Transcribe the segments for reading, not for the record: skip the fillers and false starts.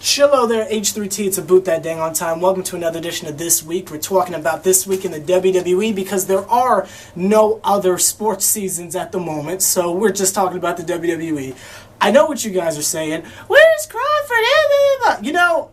Hello there, H+III+T, it's About That Dang on Time. Welcome to another edition of This Week. We're talking about This Week in the WWE because there are no other sports seasons at the moment, so we're just talking about the WWE. I know what you guys are saying. Where's Crawford? You know,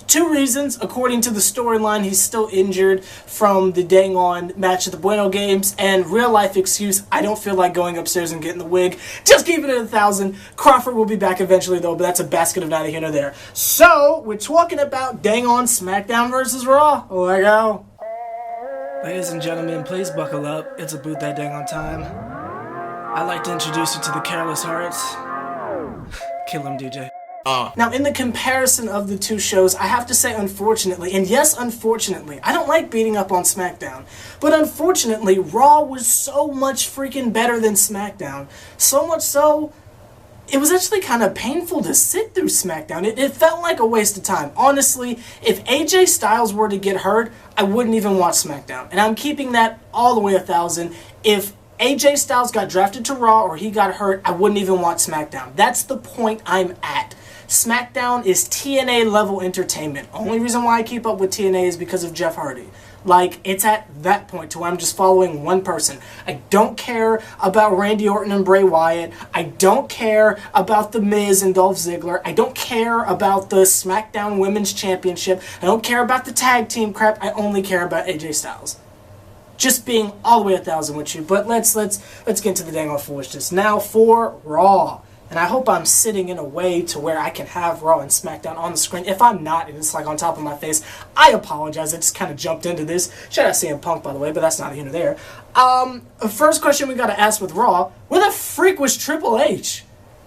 two reasons. According to the storyline, he's still injured from the dang on match at the Bueno Games, and real life excuse, I don't feel like going upstairs and getting the wig. Just keep it at 1,000. Crawford will be back eventually though, but that's a basket of neither here nor there. So, we're talking about dang on SmackDown versus Raw. Let go. Ladies and gentlemen, please buckle up. It's About That Dang on Time. I'd like to introduce you to the Careless Hearts. Kill him, DJ. Now, in the comparison of the two shows, I have to say, unfortunately, and yes, unfortunately, I don't like beating up on SmackDown, but unfortunately, Raw was so much freaking better than SmackDown. So much so, it was actually kind of painful to sit through SmackDown. It felt like a waste of time. Honestly, if AJ Styles were to get hurt, I wouldn't even watch SmackDown. And I'm keeping that all the way 1,000. If AJ Styles got drafted to Raw or he got hurt, I wouldn't even watch SmackDown. That's the point I'm at. SmackDown is TNA level entertainment. Only reason why I keep up with TNA is because of Jeff Hardy. Like, it's at that point to where I'm just following one person. I don't care about Randy Orton and Bray Wyatt. I don't care about The Miz and Dolph Ziggler. I don't care about the SmackDown Women's Championship. I don't care about the tag team crap. I only care about AJ Styles. Just being all the way 1,000 with you. But let's get into the dang old foolishness. Now for Raw. And I hope I'm sitting in a way to where I can have Raw and SmackDown on the screen. If I'm not, and it's like on top of my face, I apologize. I just kind of jumped into this. Shout out CM Punk, by the way, but that's not here nor there. First question we got to ask with Raw, where the freak was Triple H?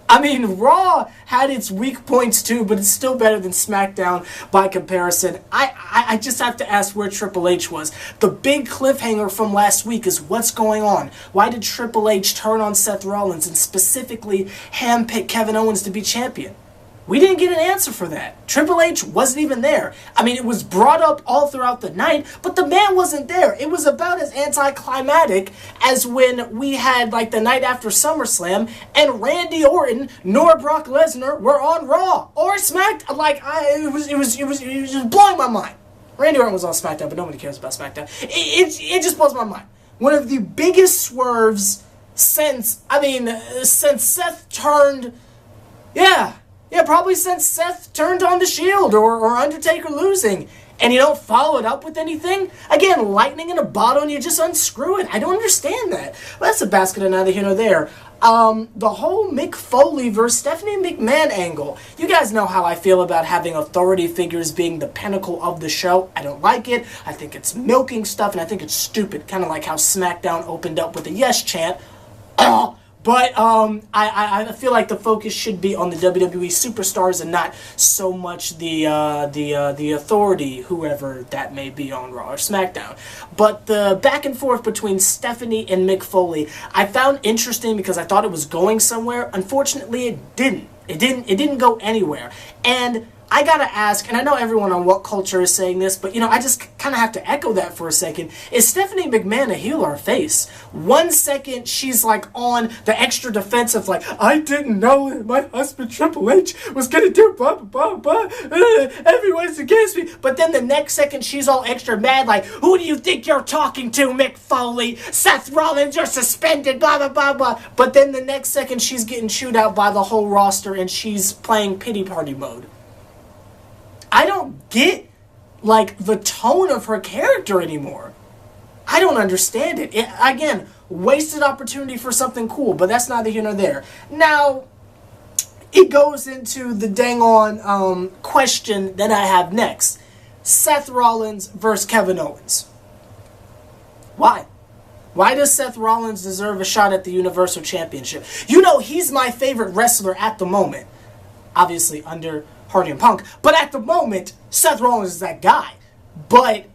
I mean, Raw had its weak points too, but it's still better than SmackDown by comparison. I just have to ask where Triple H was. The big cliffhanger from last week is what's going on. Why did Triple H turn on Seth Rollins and specifically handpick Kevin Owens to be champion? We didn't get an answer for that. Triple H wasn't even there. I mean, it was brought up all throughout the night, but the man wasn't there. It was about as anticlimactic as when we had, like, the night after SummerSlam, and Randy Orton nor Brock Lesnar were on Raw or SmackDown. Like, it was just blowing my mind. Randy Orton was on SmackDown, but nobody cares about SmackDown. It just blows my mind. One of the biggest swerves since Seth turned, probably since Seth turned on the Shield or Undertaker losing. And you don't follow it up with anything? Again, lightning in a bottle and you just unscrew it. I don't understand that. Well, that's a basket of neither here nor there. The whole Mick Foley versus Stephanie McMahon angle. You guys know how I feel about having authority figures being the pinnacle of the show. I don't like it. I think it's milking stuff and I think it's stupid. Kind of like how SmackDown opened up with a yes chant. But I feel like the focus should be on the WWE superstars and not so much the authority, whoever that may be on Raw or SmackDown. But the back and forth between Stephanie and Mick Foley, I found interesting because I thought it was going somewhere. Unfortunately, it didn't. It didn't go anywhere. And I gotta ask, and I know everyone on What Culture is saying this, but, you know, I just kind of have to echo that for a second. Is Stephanie McMahon a heel or a face? 1 second, she's, like, on the extra defensive, like, I didn't know that my husband Triple H was gonna do blah, blah, blah, blah. Everyone's against me. But then the next second, she's all extra mad, like, who do you think you're talking to, Mick Foley? Seth Rollins, you're suspended, blah, blah, blah, blah. But then the next second, she's getting chewed out by the whole roster, and she's playing pity party mode. I don't get, like, the tone of her character anymore. I don't understand it. Again, wasted opportunity for something cool, but that's neither here nor there. Now, it goes into the dang on question that I have next. Seth Rollins versus Kevin Owens. Why? Why does Seth Rollins deserve a shot at the Universal Championship? You know, he's my favorite wrestler at the moment. Obviously, under Hardy and Punk. But at the moment, Seth Rollins is that guy. But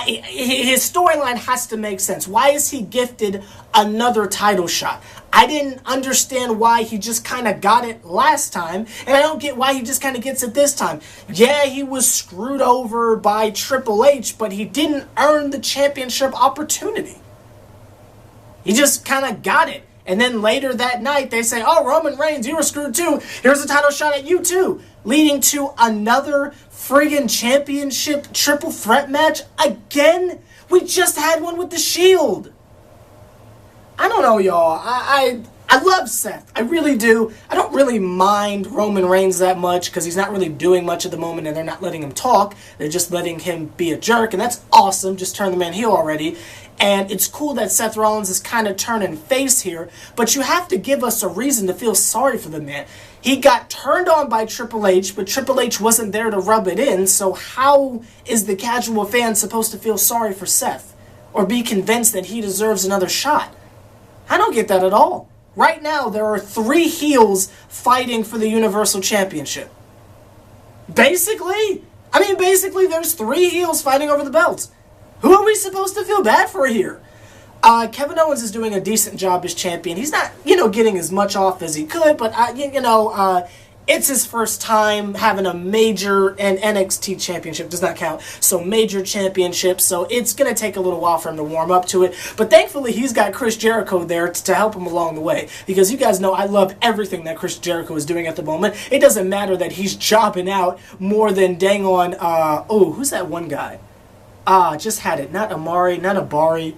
his storyline has to make sense. Why is he gifted another title shot? I didn't understand why he just kind of got it last time, and I don't get why he just kind of gets it this time. Yeah, he was screwed over by Triple H, but he didn't earn the championship opportunity. He just kind of got it. And then later that night, they say, oh, Roman Reigns, you were screwed too. Here's a title shot at you too. Leading to another friggin' championship triple threat match again? We just had one with the Shield. I don't know, y'all. I love Seth. I really do. I don't really mind Roman Reigns that much because he's not really doing much at the moment and they're not letting him talk. They're just letting him be a jerk, and that's awesome. Just turn the man heel already. And it's cool that Seth Rollins is kind of turning face here, but you have to give us a reason to feel sorry for the man. He got turned on by Triple H, but Triple H wasn't there to rub it in, so how is the casual fan supposed to feel sorry for Seth? Or be convinced that he deserves another shot? I don't get that at all. Right now, there are 3 heels fighting for the Universal Championship. Basically, there's 3 heels fighting over the belts. Who are we supposed to feel bad for here? Kevin Owens is doing a decent job as champion. He's not, getting as much off as he could, but, it's his first time having a major, and NXT championship does not count, so major championship, so it's going to take a little while for him to warm up to it. But thankfully, he's got Chris Jericho there to help him along the way, because you guys know I love everything that Chris Jericho is doing at the moment. It doesn't matter that he's jobbing out more than dang on, who's that one guy? Just had it. Not Amari, not Abari.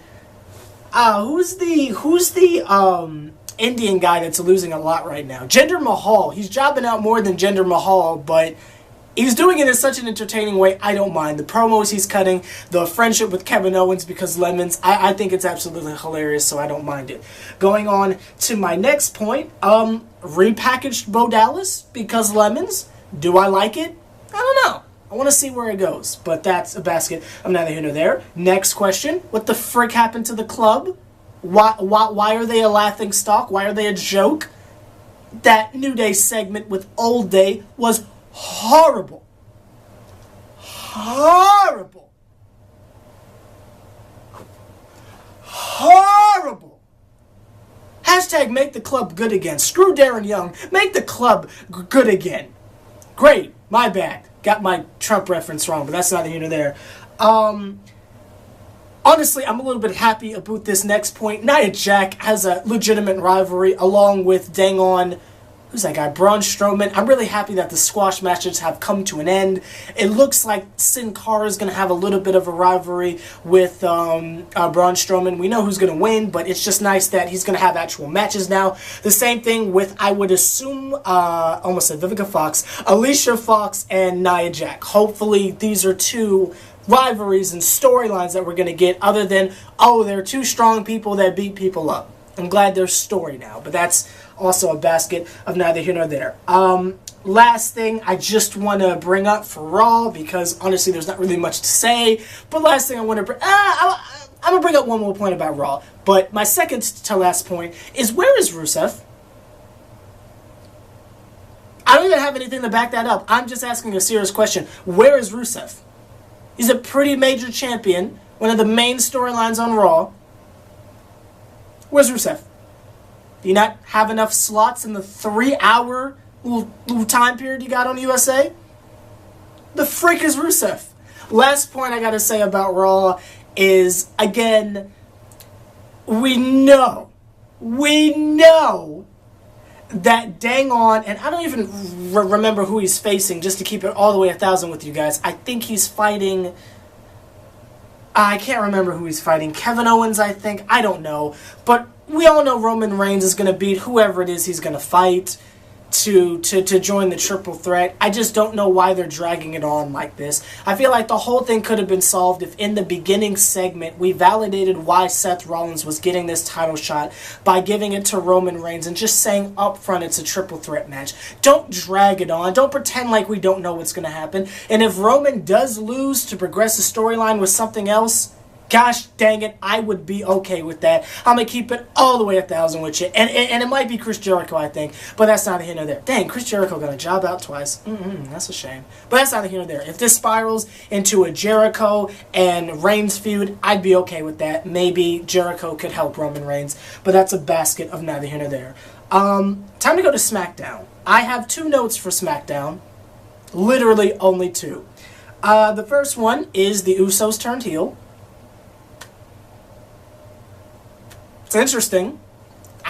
Who's the Indian guy that's losing a lot right now? Jinder Mahal. He's jobbing out more than Jinder Mahal, but he's doing it in such an entertaining way. I don't mind. The promos he's cutting, the friendship with Kevin Owens because Lemons, I think it's absolutely hilarious, so I don't mind it. Going on to my next point, repackaged Bo Dallas because Lemons. Do I like it? I don't know. I want to see where it goes, but that's a basket of neither here nor there. Next question, what the frick happened to the club? Why are they a laughing stock? Why are they a joke? That New Day segment with Old Day was horrible. Horrible. Horrible. Hashtag make the club good again. Screw Darren Young. Make the club good again. Great. My bad. Got my Trump reference wrong, but that's neither here nor there. Honestly, I'm a little bit happy about this next point. Nia Jax has a legitimate rivalry along with dang on, who's that guy? Braun Strowman. I'm really happy that the squash matches have come to an end. It looks like Sin Cara is going to have a little bit of a rivalry with Braun Strowman. We know who's going to win, but it's just nice that he's going to have actual matches now. The same thing with, I would assume, almost said Vivica Fox, Alicia Fox and Nia Jax. Hopefully these are 2 rivalries and storylines that we're going to get other than, oh, they're 2 strong people that beat people up. I'm glad there's story now, but that's also a basket of neither here nor there. Last thing I just want to bring up for Raw, because honestly there's not really much to say, but last thing I want to bring, I'm going to bring up one more point about Raw, but my second to last point is, where is Rusev? I don't even have anything to back that up. I'm just asking a serious question. Where is Rusev? He's a pretty major champion, one of the main storylines on Raw. Where's Rusev? Do you not have enough slots in the 3-hour little time period you got on USA? The frick is Rusev? Last point I gotta say about Raw is, again, we know that dang on, and I don't even remember who he's facing, just to keep it all the way 1,000 with you guys. I think he's fighting, I can't remember who he's fighting. Kevin Owens, I think. I don't know. But we all know Roman Reigns is going to beat whoever it is he's going to fight to join the triple threat. I just don't know why they're dragging it on like this. I feel like the whole thing could have been solved if in the beginning segment we validated why Seth Rollins was getting this title shot by giving it to Roman Reigns and just saying up front it's a triple threat match. Don't drag it on. Don't pretend like we don't know what's going to happen. And if Roman does lose to progress the storyline with something else, gosh dang it, I would be okay with that. I'm going to keep it all the way 1,000 with you. And it might be Chris Jericho, I think. But that's not here nor there. Dang, Chris Jericho got a job out twice. That's a shame. But that's not here nor there. If this spirals into a Jericho and Reigns feud, I'd be okay with that. Maybe Jericho could help Roman Reigns. But that's a basket of neither here nor there. Time to go to SmackDown. I have 2 notes for SmackDown. Literally only 2. The first one is the Usos turned heel. It's interesting.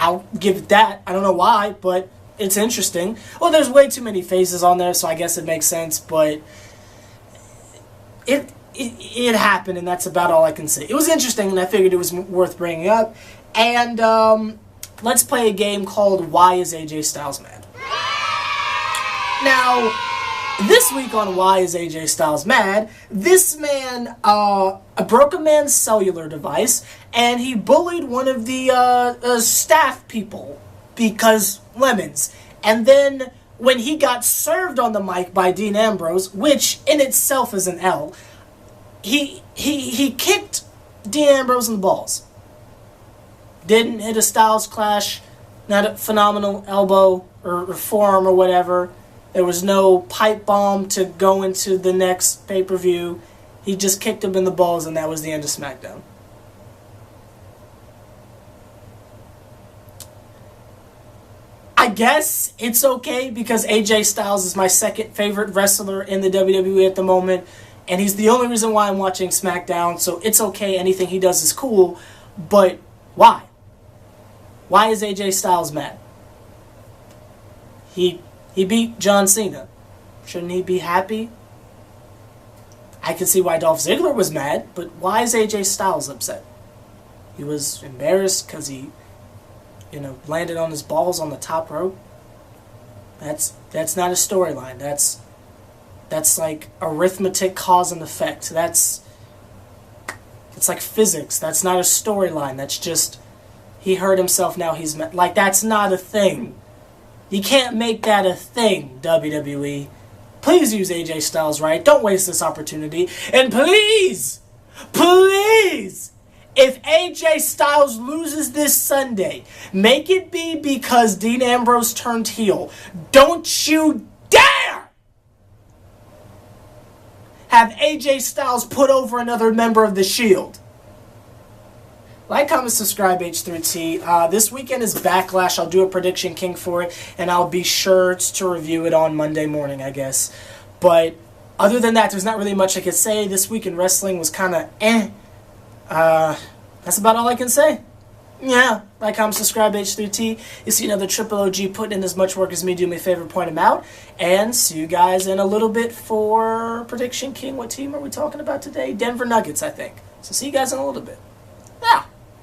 I'll give it that. I don't know why, but it's interesting. Well, there's way too many faces on there, so I guess it makes sense, but it happened, and that's about all I can say. It was interesting, and I figured it was worth bringing up. And let's play a game called Why is AJ Styles Mad? Now, this week on Why is AJ Styles Mad, this man broke a man's cellular device, and he bullied one of the staff people because lemons. And then when he got served on the mic by Dean Ambrose, which in itself is an L, he kicked Dean Ambrose in the balls. Didn't hit a Styles Clash, not a phenomenal elbow or forearm or whatever. There was no pipe bomb to go into the next pay-per-view. He just kicked him in the balls, and that was the end of SmackDown. I guess it's okay because AJ Styles is my second favorite wrestler in the WWE at the moment, and he's the only reason why I'm watching SmackDown, so it's okay. Anything he does is cool, but why? Why is AJ Styles mad? He beat John Cena. Shouldn't he be happy? I can see why Dolph Ziggler was mad, but why is AJ Styles upset? He was embarrassed because he, landed on his balls on the top rope. That's not a storyline. That's like arithmetic cause and effect. It's like physics. That's not a storyline. That's just he hurt himself, now he's mad. Like, that's not a thing. You can't make that a thing, WWE. Please use AJ Styles right. Don't waste this opportunity. And please, if AJ Styles loses this Sunday, make it be because Dean Ambrose turned heel. Don't you dare have AJ Styles put over another member of the Shield. Like, comment, subscribe, H+III+T. This weekend is Backlash. I'll do a Prediction King for it, and I'll be sure to review it on Monday morning, I guess. But other than that, there's not really much I could say. This week in wrestling was kind of that's about all I can say. Yeah, like, comment, subscribe, H+III+T. You see another Triple OG putting in as much work as me. Do me a favor, point him out. And see you guys in a little bit for Prediction King. What team are we talking about today? Denver Nuggets, I think. So see you guys in a little bit.